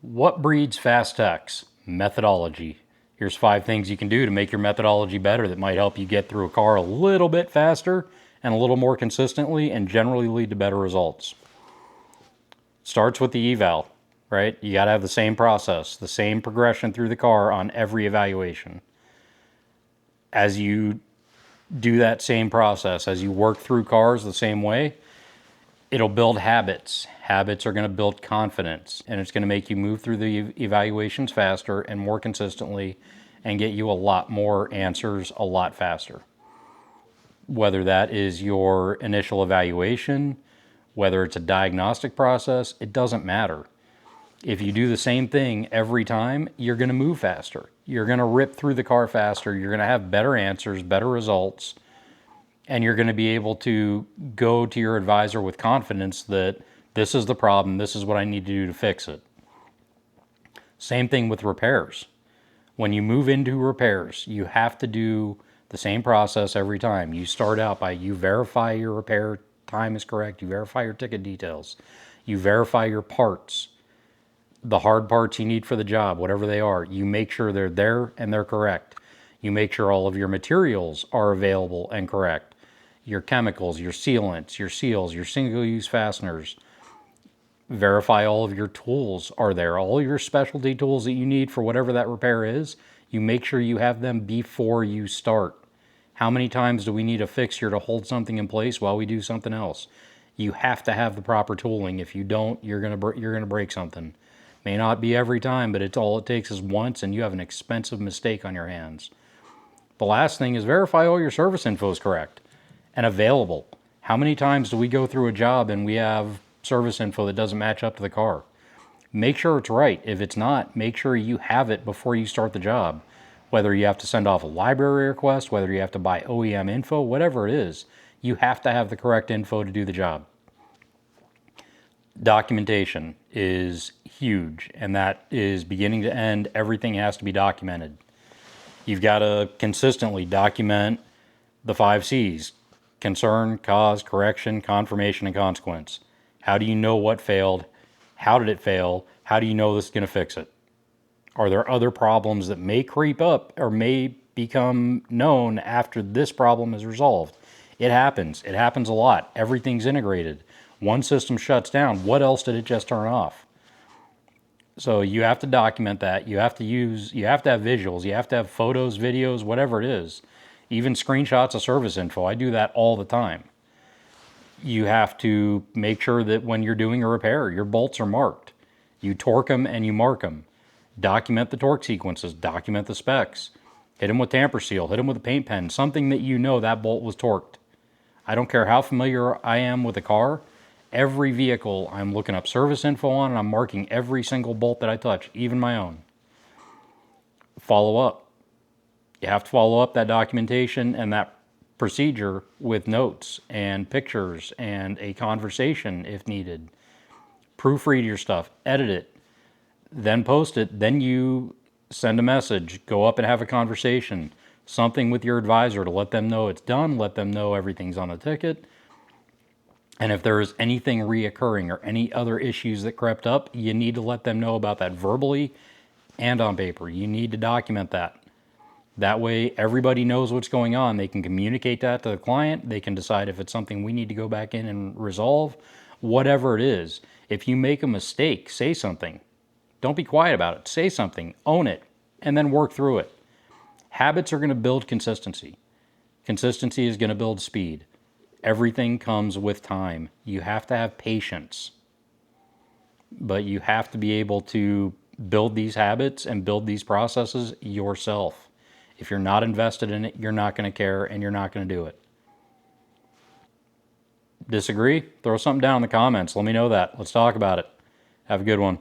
What breeds fast techs? Methodology. Here's 5 things you can do to make your methodology better that might help you get through a car a little bit faster and a little more consistently and generally lead to better results. Starts with the eval, right? You got to have the same process, the same progression through the car on every evaluation. As you do that same process, as you work through cars the same way, it'll build habits. Habits are going to build confidence, and it's going to make you move through the evaluations faster and more consistently and get you a lot more answers a lot faster. Whether that is your initial evaluation, whether it's a diagnostic process, it doesn't matter. If you do the same thing every time, you're going to move faster. You're going to rip through the car faster. You're going to have better answers, better results, and you're going to be able to go to your advisor with confidence that this is the problem, this is what I need to do to fix it. Same thing with repairs. When you move into repairs, you have to do the same process every time. You start out by you verify your repair time is correct, you verify your ticket details, you verify your parts, the hard parts you need for the job, whatever they are, you make sure they're there and they're correct. You make sure all of your materials are available and correct. Your chemicals, your sealants, your seals, your single-use fasteners. Verify all of your tools are there. All your specialty tools that you need for whatever that repair is, you make sure you have them before you start. How many times do we need a fixture to hold something in place while we do something else? You have to have the proper tooling. If you don't, you're gonna break something. May not be every time, but it's all it takes is once, and you have an expensive mistake on your hands. The last thing is verify all your service info is correct and available. How many times do we go through a job and we have service info that doesn't match up to the car? Make sure it's right. If it's not, make sure you have it before you start the job. Whether you have to send off a library request, whether you have to buy OEM info, whatever it is, you have to have the correct info to do the job. Documentation is huge, and that is beginning to end. Everything has to be documented. You've got to consistently document the 5 C's: concern, cause, correction, confirmation, and consequence. How do you know what failed? How did it fail? How do you know this is going to fix it? Are there other problems that may creep up or may become known after this problem is resolved? It happens. It happens a lot. Everything's integrated. One system shuts down. What else did it just turn off? So you have to document that. You have to have visuals. You have to have photos, videos, whatever it is. Even screenshots of service info. I do that all the time. You have to make sure that when you're doing a repair, your bolts are marked. You torque them and you mark them. Document the torque sequences. Document the specs. Hit them with tamper seal. Hit them with a paint pen. Something that you know that bolt was torqued. I don't care how familiar I am with a car. Every vehicle I'm looking up service info on, and I'm marking every single bolt that I touch, even my own. Follow up. You have to follow up that documentation and that procedure with notes and pictures and a conversation if needed. Proofread your stuff, edit it, then post it. Then you send a message, go up and have a conversation, something with your advisor to let them know it's done, let them know everything's on the ticket. And if there is anything reoccurring or any other issues that crept up, you need to let them know about that verbally and on paper. You need to document that. That way, everybody knows what's going on. They can communicate that to the client. They can decide if it's something we need to go back in and resolve, whatever it is. If you make a mistake, say something. Don't be quiet about it. Say something, own it, and then work through it. Habits are going to build consistency. Consistency is going to build speed. Everything comes with time. You have to have patience. But you have to be able to build these habits and build these processes yourself. If you're not invested in it, you're not going to care and you're not going to do it. Disagree? Throw something down in the comments. Let me know that. Let's talk about it. Have a good one.